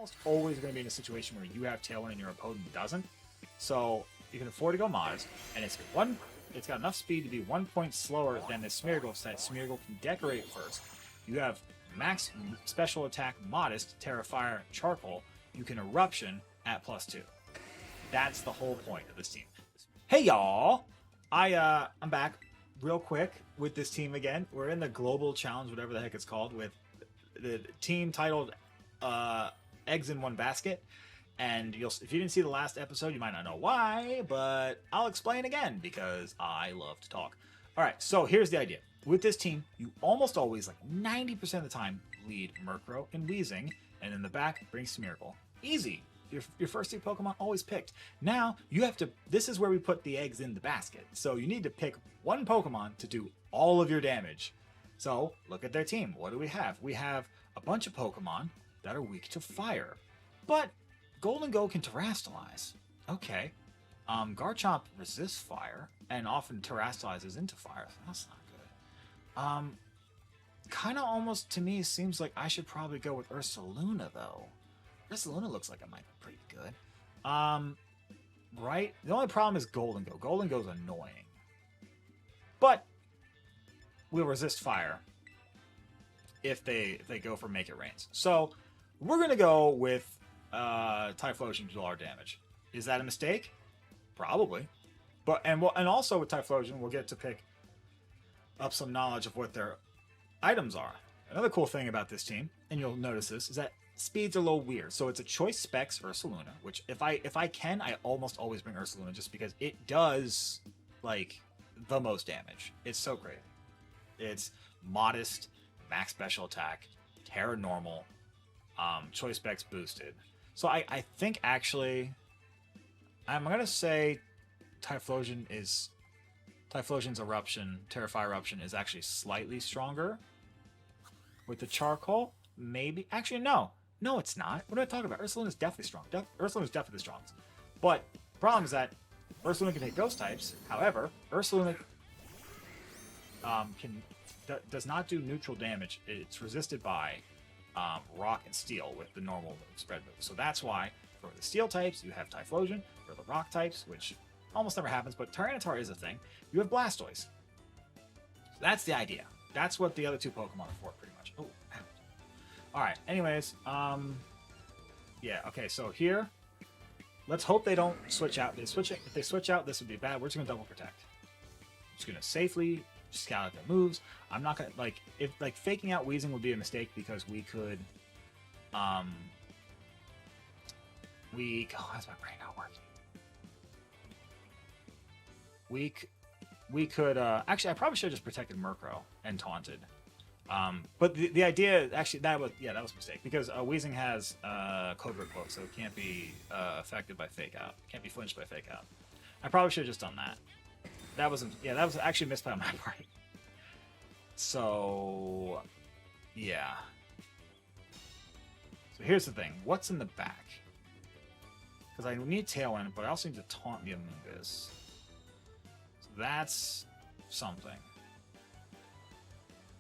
almost always going to be in a situation where you have Tailwind and your opponent doesn't. So you can afford to go modest, and it's got enough speed to be 1 point slower than the Smeargle, so that Smeargle can decorate first. You have max special attack modest, Terra Fire, Charcoal. You can Eruption at +2. That's the whole point of this team. Hey y'all! I'm back real quick with this team again. We're in the Global Challenge, whatever the heck it's called, with the team titled Eggs in One Basket. And if you didn't see the last episode, you might not know why, but I'll explain again because I love to talk. All right, so here's the idea. With this team, you almost always, like 90% of the time, lead Murkrow and Weezing, and in the back, bring Smeargle. Easy. Your first 2 Pokemon always picked. Now, you have to, this is where we put the eggs in the basket. So you need to pick one Pokemon to do all of your damage. So, look at their team. What do we have? We have a bunch of Pokemon that are weak to fire. But Golden Go can Terrastalize. Okay. Garchomp resists fire and often Terrastalizes into fire. So that's not good. Kind of almost to me seems like I should probably go with Ursaluna though. Ursaluna looks like it might be pretty good. Right? The only problem is Golden Go. Golden Go's annoying. But we'll resist fire if they go for Make It Rains. So we're gonna go with Typhlosion to do our damage. Is that a mistake? Probably. But and also with Typhlosion, we'll get to pick up some knowledge of what their items are. Another cool thing about this team, and you'll notice this, is that speeds are a little weird. So it's a Choice Specs Ursaluna, which if I can, I almost always bring Ursaluna just because it does like the most damage. It's so great. It's modest, max special attack, Terra normal, Choice Specs boosted. So I think actually, I'm gonna say Typhlosion's Eruption, Terra-Fire Eruption is actually slightly stronger. With the Charcoal, maybe. Actually, no, it's not. What am I talking about? Ursaluna is definitely strong. Ursaluna is definitely the strongest. But the problem is that Ursaluna can take Ghost types. However, Ursaluna does not do neutral damage. It's resisted by Rock and Steel with the normal spread move. So that's why for the Steel types, you have Typhlosion. For the Rock types, which almost never happens, but Tyranitar is a thing, you have Blastoise. So that's the idea. That's what the other 2 Pokemon are for, pretty much. Oh, alright, anyways, yeah, okay, so here, let's hope they don't switch out. If they switch out, this would be bad. We're just gonna double protect. I'm just gonna safely scout their moves. I'm not gonna, if faking out Weezing would be a mistake because we could, how's my brain not working? We could, actually, I probably should have just protected Murkrow and taunted. But the idea, actually, that was a mistake because Weezing has Cobra Cloak, so it can't be affected by Fake Out. Can't be flinched by Fake Out. I probably should have just done that. That was actually a misplay on my part. So, yeah. So here's the thing. What's in the back? Because I need Tailwind, but I also need to taunt the Amoonguss. So that's something.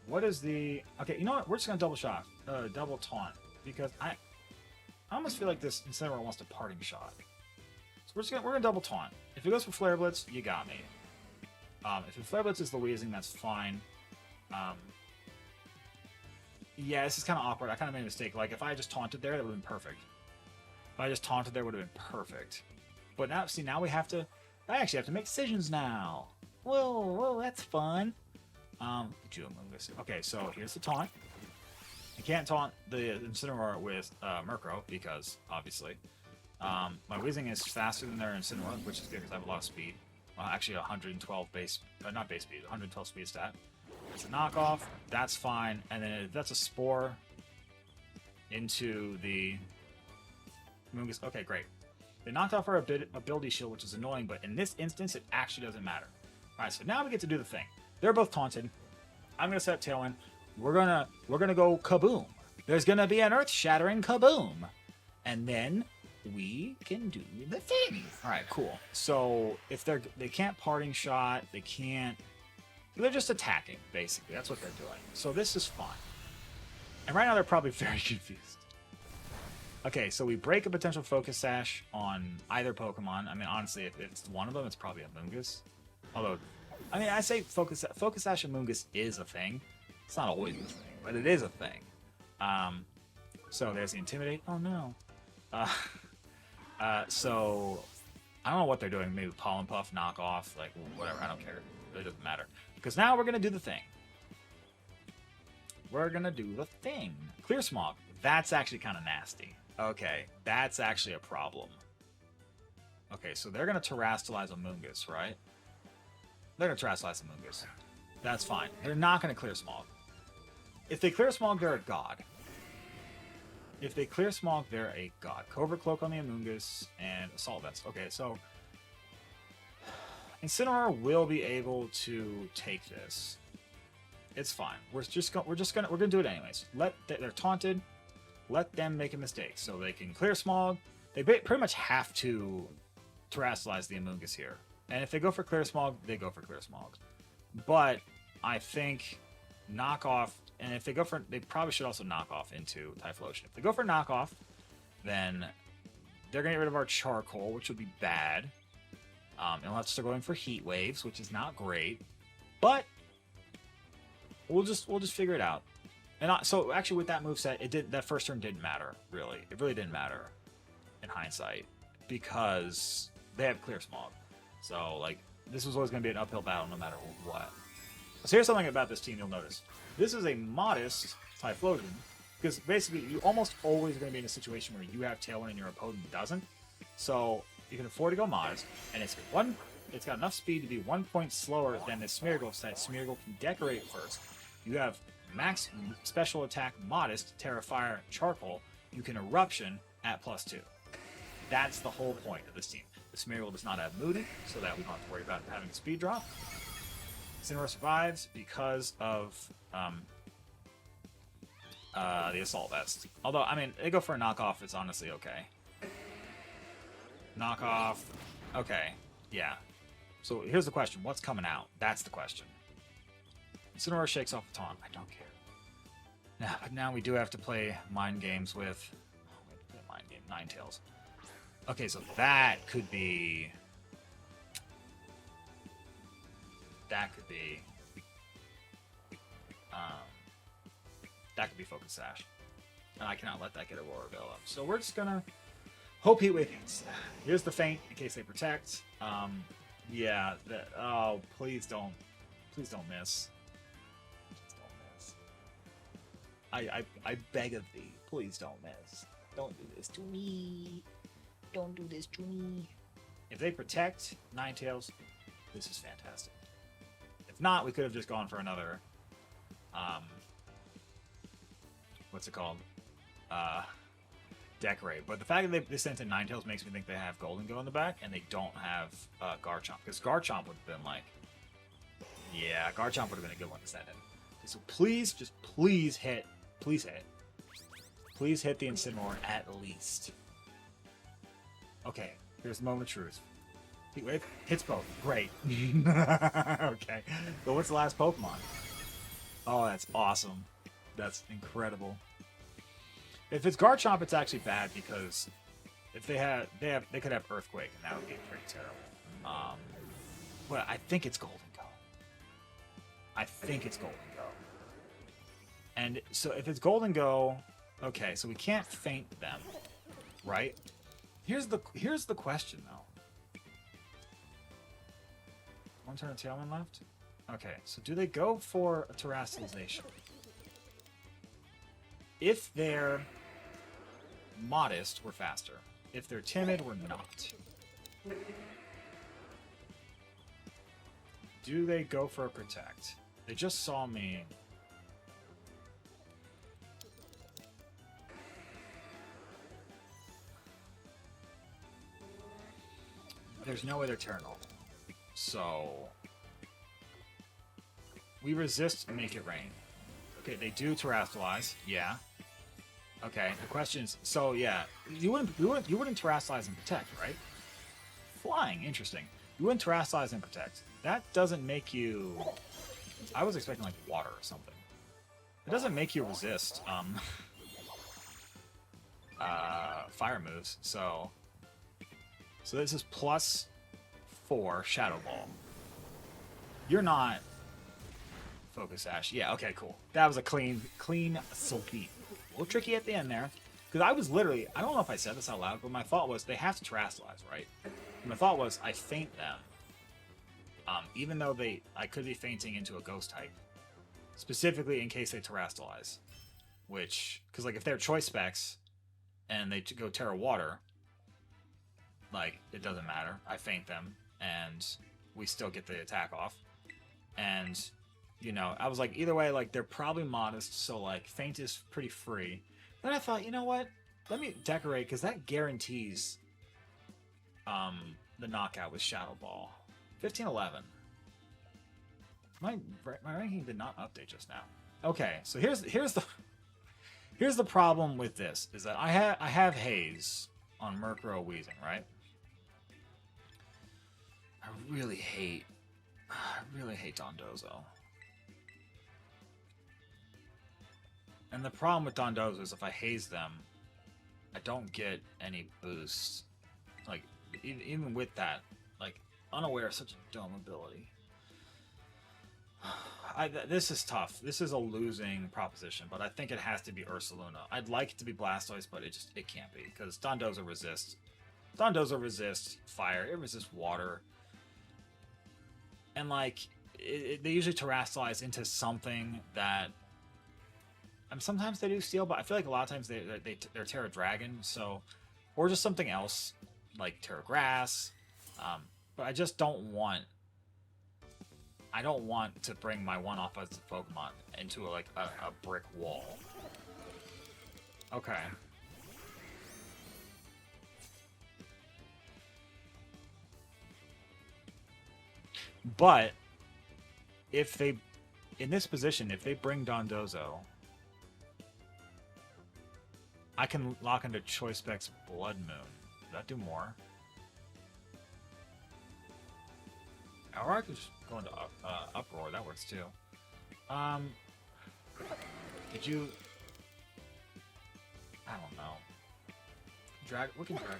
What is the... Okay, you know what? We're just going to double taunt. Because I almost feel like this Incineroar wants to Parting Shot. So we're gonna double taunt. If it goes for Flare Blitz, you got me. If the Flare Blitz is the Weezing, that's fine. Yeah, this is kind of awkward. I kind of made a mistake. Like, if I just taunted there, that would have been perfect. If I just taunted there, would have been perfect. But now, see, now we have to... I actually have to make decisions now. Whoa, that's fun. Okay, so here's the taunt. I can't taunt the Incineroar with Murkrow because, obviously, my Weezing is faster than their Incineroar, which is good because I have a lot of speed. Actually, 112 base, not base speed, 112 speed stat. It's a knockoff. That's fine. And then if that's a Spore into the Amoonguss. Okay, great. They knocked off our ability shield, which is annoying, but in this instance, it actually doesn't matter. All right, so now we get to do the thing. They're both taunted. I'm gonna set Tailwind. We're gonna go kaboom. There's gonna be an earth-shattering kaboom, and then we can do the thing. All right, cool. So if they can't Parting Shot, they can't. They're just attacking, basically. That's what they're doing. So this is fine. And right now they're probably very confused. Okay, so we break a potential Focus Sash on either Pokemon. I mean, honestly, if it's one of them, it's probably a Moongus. Although, I mean, I say Focus Sash and Moongus is a thing. It's not always a thing, but it is a thing. So there's the Intimidate. Oh, no. So I don't know what they're doing. Maybe Pollen Puff, knock off, like whatever. I don't care. It really doesn't matter. Because now we're going to do the thing. We're going to do the thing. Clear Smog. That's actually kind of nasty. Okay, that's actually a problem. Okay, so they're going to Terrastalize a Moongus, right? They're going to Terrastalize a Moongus. That's fine. They're not going to Clear Smog. If they Clear Smog, they're a god. If they Clear Smog, they're a god. Covert Cloak on the Amoonguss and Assault Vest. Okay, so Incineroar will be able to take this. It's fine. We're gonna do it anyways. They're taunted. Let them make a mistake so they can Clear Smog. They pretty much have to Terrastalize the Amoonguss here. And if they go for Clear Smog, they go for Clear Smog. But I think knockoff, and if they go for, they probably should also knock off into Typhlosion. If they go for knockoff, then they're gonna get rid of our Charcoal, which would be bad. Unless they're going for Heat Waves, which is not great. But we'll just figure it out. And so actually with that moveset, that first turn didn't matter, really. It really didn't matter in hindsight because they have Clear Smog. So like this was always going to be an uphill battle no matter what. So here's something about this team you'll notice. This is a modest Typhlosion because basically you almost always going to be in a situation where you have Tailwind and your opponent doesn't. So you can afford to go modest, and it's got enough speed to be 1 point slower than the Smeargle set. Smeargle can decorate first. You have max special attack modest, Terra Fire, Charcoal. You can Eruption at +2. That's the whole point of this team. The Smeargle does not have Moody, so that we don't have to worry about having a speed drop. Incineroar survives because of the Assault Vest. Although, I mean, they go for a knockoff, it's honestly okay. Knockoff, okay, yeah. So here's the question, what's coming out? That's the question. Incineroar shakes off a taunt. I don't care. Now we do have to play mind games with... Ninetales. Okay, so that could be... That could be Focus Sash. And I cannot let that get Aurora Veil up. So we're just gonna hope Heat Wave hits. Here's the feint in case they protect. Yeah, oh, please don't miss. Please don't miss. I beg of thee, please don't miss. Don't do this to me. Don't do this to me. If they protect Ninetales, this is fantastic. If not, we could have just gone for another what's it called? Decorate. But the fact that they sent in Ninetales makes me think they have Golden Go in the back, and they don't have Garchomp. Because Garchomp would have been like... Yeah, Garchomp would have been a good one to send in. So please, just please hit. Please hit. Please hit the Incineroar at least. Okay, here's the moment of truth. Heat Wave hits both. Great. Okay. So what's the last Pokemon? Oh, that's awesome. That's incredible. If it's Garchomp, it's actually bad because if they could have Earthquake, and that would be pretty terrible. But I think it's Golden Go. I think it's Golden Go. And so if it's Golden Go, okay, so we can't feint them, right? Here's the question though. One turn of Tailwind left. Okay, so do they go for a Terrastalization? If they're modest, we're faster. If they're timid, we're not. Do they go for a Protect? They just saw me. There's no way they're Terranol. So we resist Make It Rain. Okay, they do Terrastalize. Yeah. Okay, the question is, so yeah, you wouldn't Terrastalize and Protect, right? Flying, interesting. You wouldn't Terrastalize and Protect. That doesn't make you... I was expecting like water or something. It doesn't make you resist. fire moves. So this is +4 Shadow Ball. You're not Focus Sash. Yeah, okay, cool. That was a clean sweep. A little tricky at the end there. Because I was literally, I don't know if I said this out loud, but my thought was they have to Terrasilize, right? My thought was I feint them. Even though I could be feinting into a Ghost type. Specifically in case they Terrasilize. Which, because like if they're Choice Specs and they go Terra Water, like it doesn't matter. I feint them and we still get the attack off. And, you know, I was like, either way, like they're probably modest, so like feint is pretty free. Then I thought, you know what? Let me decorate because that guarantees the knockout with Shadow Ball. 15-11. My ranking did not update just now. Okay, so here's the problem with this is that I have Haze on Murkrow Weezing, right? I really hate Dondozo. And the problem with Dondozo is if I Haze them, I don't get any boosts. Like even with that, like Unaware is such a dumb ability. This is tough. This is a losing proposition, but I think it has to be Ursaluna. I'd like it to be Blastoise, but it can't be because Dondozo resists. Dondozo resists fire. It resists water, and like they usually Terrasilize into something that. Sometimes they do Steel, but I feel like a lot of times they're Terra Dragon, so or just something else like Terra Grass. But I just don't want. I don't want to bring my one offensive Pokemon into a brick wall. Okay. But if they, in this position, if they bring Dondozo, I can lock into Choice Specs Blood Moon. Does that do more? Or I could just go into Uproar. That works too. Did you? I don't know. What can Dragon?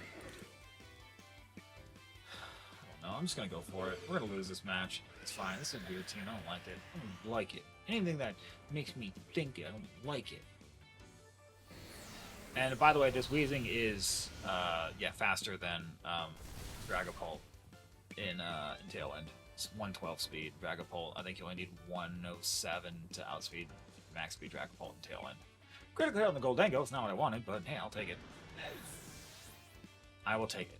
I don't know. I'm just gonna go for it. We're gonna lose this match. It's fine. This is a weird team. I don't like it. I don't like it. Anything that makes me think it, I don't like it. And by the way, this Weezing is faster than Dragapult in Tailwind. It's 112 speed. Dragapult, I think you only need 107 to outspeed max speed Dragapult in Tailwind. Critical hit on the Goldango. It's not what I wanted, but hey, I'll take it. I will take it.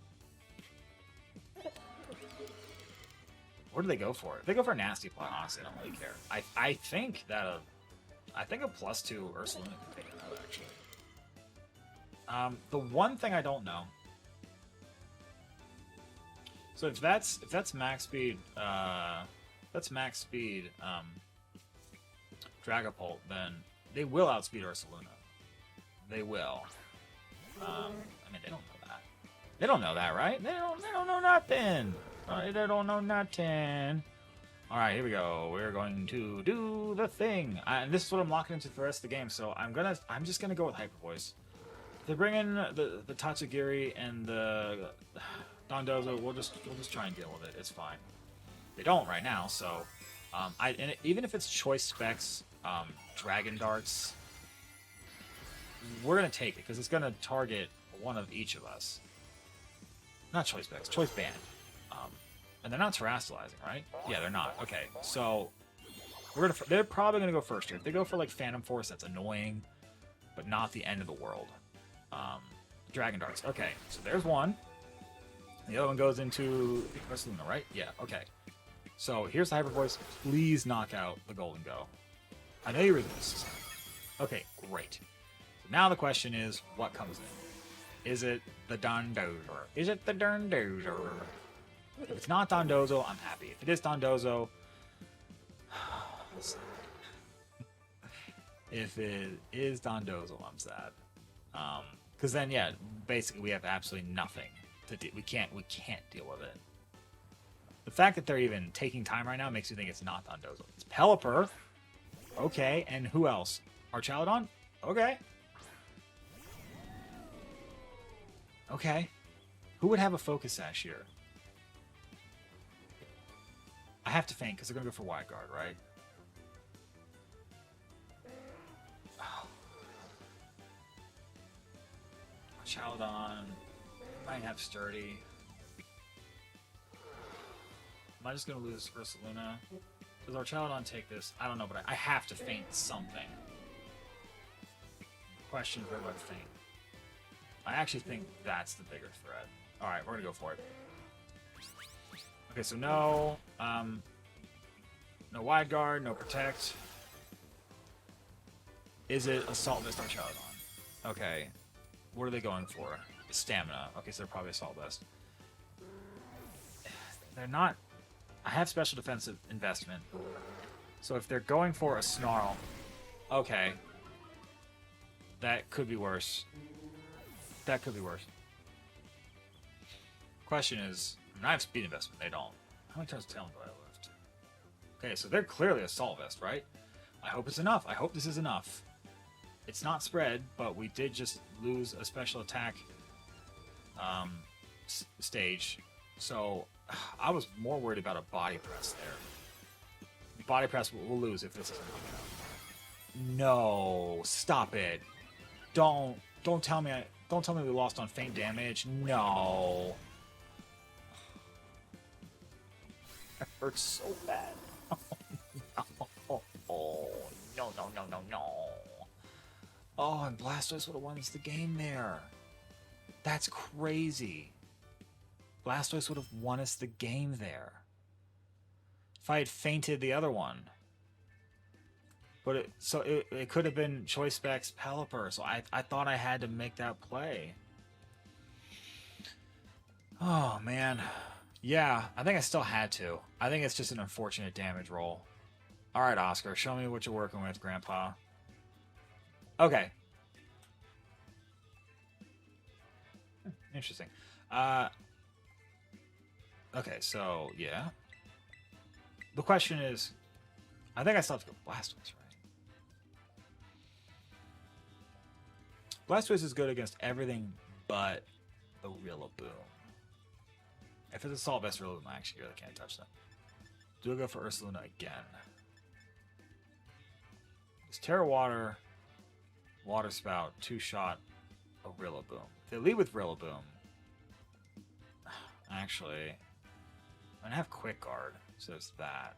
Where do they go for it? If they go for a Nasty Plot, honestly, I don't really care. I think that a +2 Ursaluna can take it out, actually. The one thing I don't know. So if that's max speed, Dragapult, then they will outspeed Ursaluna. They will. I mean, they don't know that. They don't know that, right? They don't know nothing. They don't know nothing. All right, here we go. We're going to do the thing, and this is what I'm locking into for the rest of the game. So I'm just gonna go with Hyper Voice. If they bring in the Tatsugiri and the Dondozo, we'll just try and deal with it. It's fine. They don't right now, so even if it's Choice Specs, Dragon Darts, we're gonna take it because it's gonna target one of each of us. Not Choice Specs, Choice Band. And they're not Terrassilizing, right? Yeah, they're not. Okay, so they're probably gonna go first here. If they go for like Phantom Force, that's annoying, but not the end of the world. Dragon Darts. Okay, so there's one. The other one goes into Ursaluna, right? Yeah, okay. So here's the Hyper Voice. Please knock out the Golden Go. I know you resist. Okay, great. So now the question is, what comes in? Is it the Dondozo? Is it the Dondozo? If it's not Dondozo, I'm happy. If it is Dondozo, if it is Dondozo, I'm sad. Because then, yeah, basically we have absolutely nothing to do. We can't deal with it. The fact that they're even taking time right now makes you think it's not Dondozo. It's Pelipper. Okay, and who else? Archaludon? Okay. Okay. Who would have a Focus Sash here? I have to feint because they're going to go for Wide Guard, right? Oh. Chaldon. Might have Sturdy. Am I just going to lose Ursaluna? Does our Chaldon take this? I don't know, but I have to feint something. Question, where do I feint? I actually think that's the bigger threat. Alright, we're going to go for it. Okay, so no Wide Guard, no Protect. Is it Assault Vest on Chaldon? Okay. What are they going for? Stamina. Okay, so they're probably Assault Vest. They're not... I have Special Defensive Investment. So if they're going for a Snarl... Okay. That could be worse. That could be worse. Question is... I have Speed Investment. They don't. How many turns of Talon do I have left? Okay, so they're clearly Assault Vest, right? I hope it's enough. I hope this is enough. It's not spread, but we did just lose a special attack stage. So I was more worried about a Body Press there. Body Press we'll lose if this doesn't work out. No, stop it. Don't tell me we lost on Feint damage. No. That hurts so bad. Oh, no. Oh, and Blastoise would have won us the game there. That's crazy. Blastoise would have won us the game there. If I had fainted the other one. But it could have been Choice Specs Pelipper, so I thought I had to make that play. Oh, man. Yeah, I think I still had to. I think it's just an unfortunate damage roll. Alright, Oscar, show me what you're working with, Grandpa. Okay. Interesting. Okay, so, yeah. The question is... I think I still have to go Blastoise, right? Blastoise is good against everything but the Rillaboom. If it's Assault Vest Rillaboom, I actually really can't touch them. Do I go for Ursaluna again? It's Terra Water, Water Spout, 2-shot, a Rillaboom. If they lead with Rillaboom, actually, I'm gonna have Quick Guard, so it's that.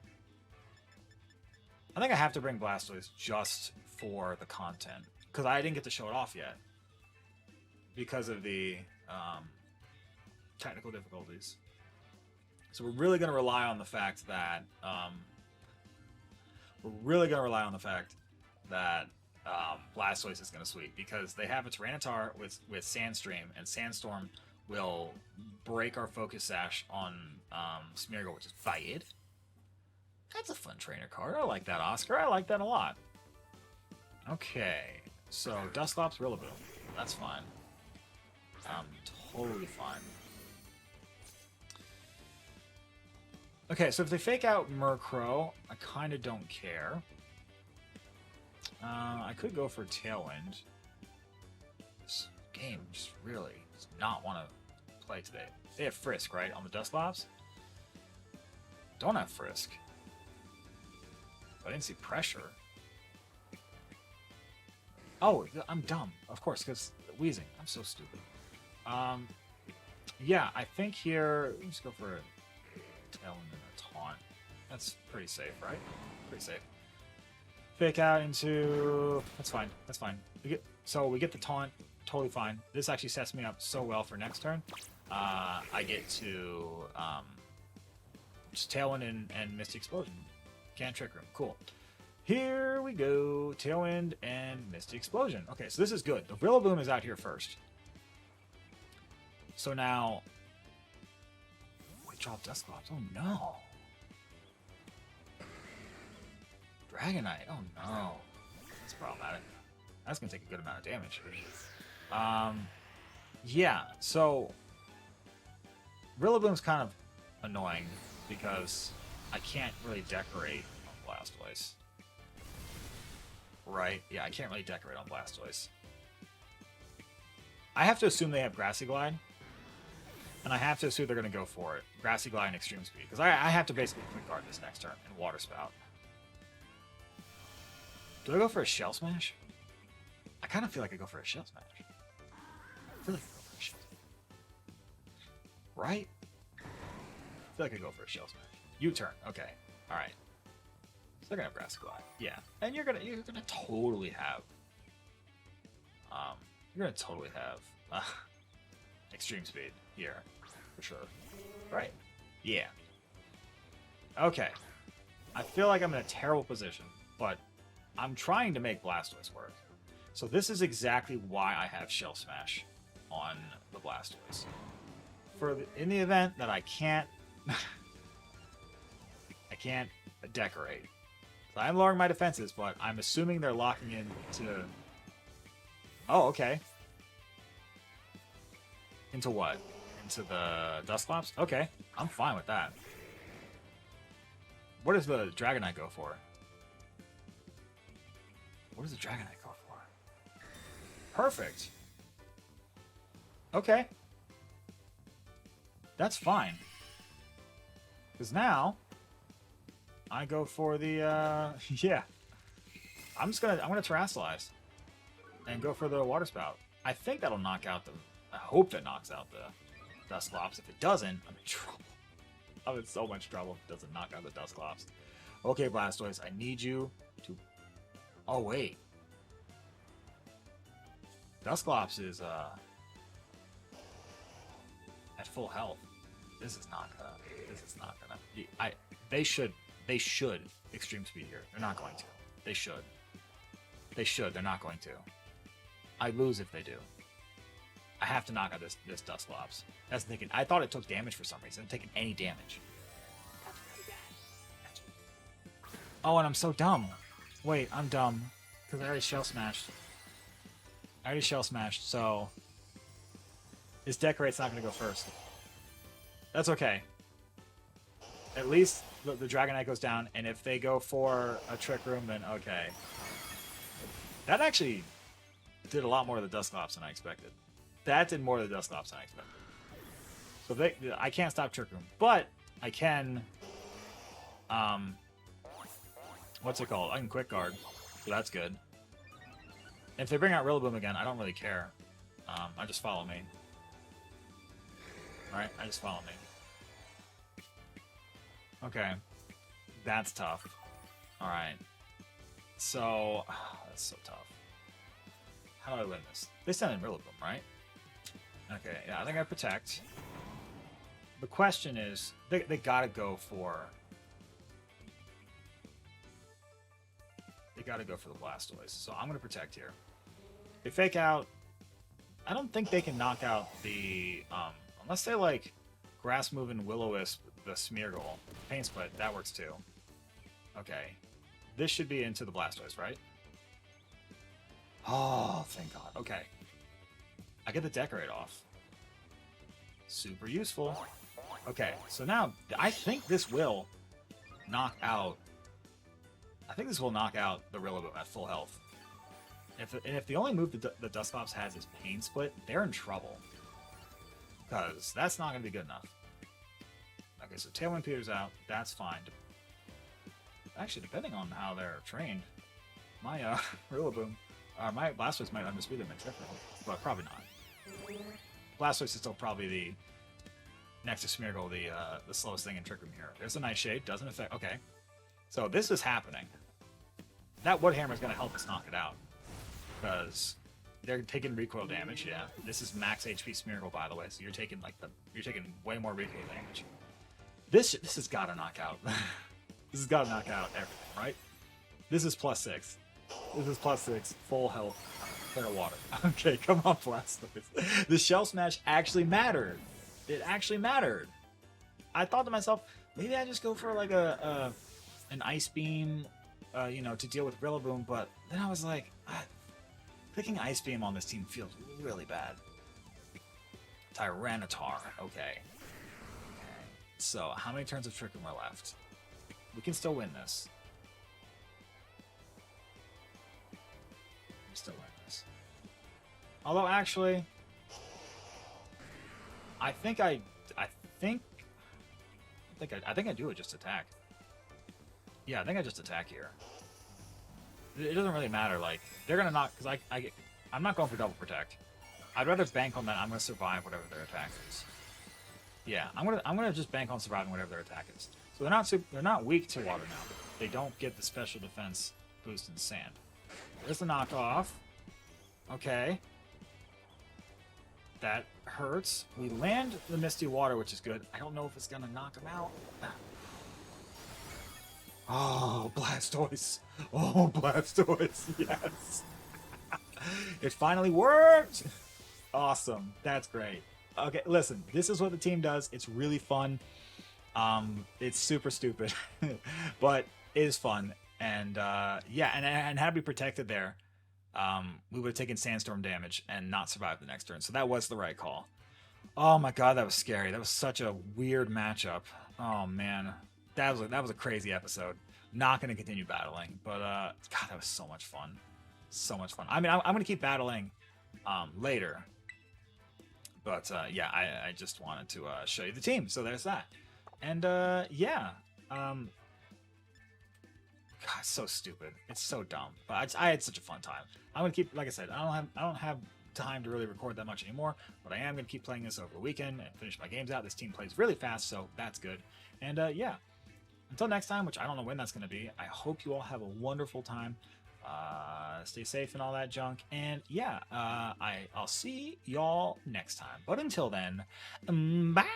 I think I have to bring Blastoise just for the content, because I didn't get to show it off yet because of the technical difficulties. So we're really going to rely on the fact that Blastoise is going to sweep, because they have a Tyranitar with Sandstream, and Sandstorm will break our Focus Sash on Smeargle, which is Fired. That's a fun trainer card. I like that, Oscar. I like that a lot. Okay, so Dusclops, Rillaboom. That's fine. Totally fine. Okay, so if they fake out Murkrow, I kind of don't care. I could go for Tailwind. This game just really does not want to play today. They have Frisk, right, on the Dusclops? Don't have Frisk. I didn't see Pressure. Oh, I'm dumb. Of course, because Wheezing. I'm so stupid. Yeah, I think here... Let's go for a Tailwind and a Taunt. That's pretty safe, right? Pretty safe. Fake out into... That's fine. That's fine. We get the Taunt. Totally fine. This actually sets me up so well for next turn. I get to... just Tailwind and Misty Explosion. Can't Trick Room. Cool. Here we go. Tailwind and Misty Explosion. Okay, so this is good. The Rillaboom is out here first. So now... We drop Dusclops. Oh, no. Dragonite. Oh, no. That's problematic. That's going to take a good amount of damage. Yeah, so... Rillaboom's kind of annoying because I can't really decorate on Blastoise. Right? Yeah, I can't really decorate on Blastoise. I have to assume they have Grassy Glide. And I have to assume they're going to go for it. Grassy Glide and Extreme Speed. Because I have to basically quick guard this next turn and Water Spout. Do I go for a Shell Smash? I kind of feel like I go for a Shell Smash. I feel like I go for a Shell Smash. Right? I feel like I go for a Shell Smash. U-turn. Okay. Alright. So they're going to have Grassy Glide. Yeah. And you're gonna totally have... You're going to totally have... Extreme Speed here. For sure. Right? Yeah. Okay. I feel like I'm in a terrible position, but I'm trying to make Blastoise work. So this is exactly why I have Shell Smash on the Blastoise. In the event that I can't... I can't decorate. So I'm lowering my defenses, but I'm assuming they're locking into... Oh, okay. Into what? Into the Dusclops? Okay, I'm fine with that. What does the Dragonite go for? What does the Dragonite go for? Perfect. Okay. That's fine. Because now, I go for the, yeah. I'm gonna Terrasilize. And go for the Water Spout. I think that'll knock out the... I hope that knocks out the Dusclops. If it doesn't, I'm in trouble. I'm in so much trouble if it doesn't knock out the Dusclops. Okay, Blastoise, I need you to... Oh, wait. Dusclops is, at full health. This is not gonna... They should Extreme Speed here. They're not going to. They should. They're not going to. I lose if they do. I have to knock out this Dusclops. That's thinking. I thought it took damage for some reason. It's taking any damage. Oh, and I'm so dumb. Wait, I'm dumb. Because I already Shell Smashed. So... This Decorate's not going to go first. That's okay. At least the Dragonite goes down, and if they go for a Trick Room, then okay. That actually did a lot more of the Dusclops than I expected. That did more of the Dusclops than I expected. So I can't stop Trick Room, but I can... what's it called? I can Quick Guard, so that's good. And if they bring out Rillaboom again, I don't really care. I just follow me. Alright, I just follow me. Okay. That's tough. Alright. So... that's so tough. How do I win this? They send in Rillaboom, right? Okay, yeah, I think I Protect. The question is, they gotta go for... They gotta go for the Blastoise. So I'm gonna Protect here. They Fake Out. I don't think they can knock out the... unless they, like, Grass Move and Will-O-Wisp the Smeargle. Pain Split, that works too. Okay. This should be into the Blastoise, right? Oh, thank God. Okay. I get the Decorate off. Super useful. Okay, so now, I think this will knock out... I think this will knock out the Rillaboom at full health. If the only move the Dusclops has is Pain Split, they're in trouble. Because that's not going to be good enough. Okay, so Tailwind peters out. That's fine. Actually, depending on how they're trained, my Rillaboom, my Blastoise might Undisputed them in Trick Room, but probably not. Blastoise is still probably the, next to Smeargle, the slowest thing in Trick Room here. There's a Nightshade, doesn't affect... Okay. So this is happening. That Wood Hammer is going to help us knock it out. Because they're taking recoil damage, yeah. This is max HP Smeargle, by the way, so you're taking way more recoil damage. This has got to knock out. This has got to knock out everything, right? This is +6. This is +6, full health, clear water. Okay, come on, Blastoise. The Shell Smash actually mattered. It actually mattered. I thought to myself, maybe I just go for like an Ice Beam, to deal with Rillaboom, but then I was like, picking Ice Beam on this team feels really bad. Tyranitar, okay. So, how many turns of Trick Room are left? We can still win this. Although, actually, I think I do it just attack. Yeah, I think I just attack here. It doesn't really matter. Like they're gonna knock because I'm not going for double protect. I'd rather bank on that. I'm gonna survive whatever their attack is. Yeah, I'm gonna just bank on surviving whatever their attack is. So they're not weak to water now. They don't get the special defense boost in sand. There's the knockoff. Okay. That hurts. We land the Misty Water, which is good. I don't know if it's gonna knock him out. Oh, Blastoise. Oh, Blastoise. Yes. It finally worked. Awesome. That's great. Okay, listen. This is what the team does. It's really fun. It's super stupid, but it is fun. And yeah, and had to be protected there. We would have taken sandstorm damage and not survived the next turn. So that was the right call. Oh my god, that was scary. That was such a weird matchup. Oh man, that was a crazy episode. Not going to continue battling, but god, that was so much fun. So much fun. I mean, I'm going to keep battling later. But yeah, I just wanted to show you the team. So there's that. And yeah. God, it's so stupid. It's so dumb. But I had such a fun time. I'm gonna keep, like I said, I don't have time to really record that much anymore. But I am gonna keep playing this over the weekend and finish my games out. This team plays really fast, so that's good. And yeah, until next time, which I don't know when that's gonna be. I hope you all have a wonderful time. Stay safe and all that junk. And yeah, I'll see y'all next time. But until then, bye.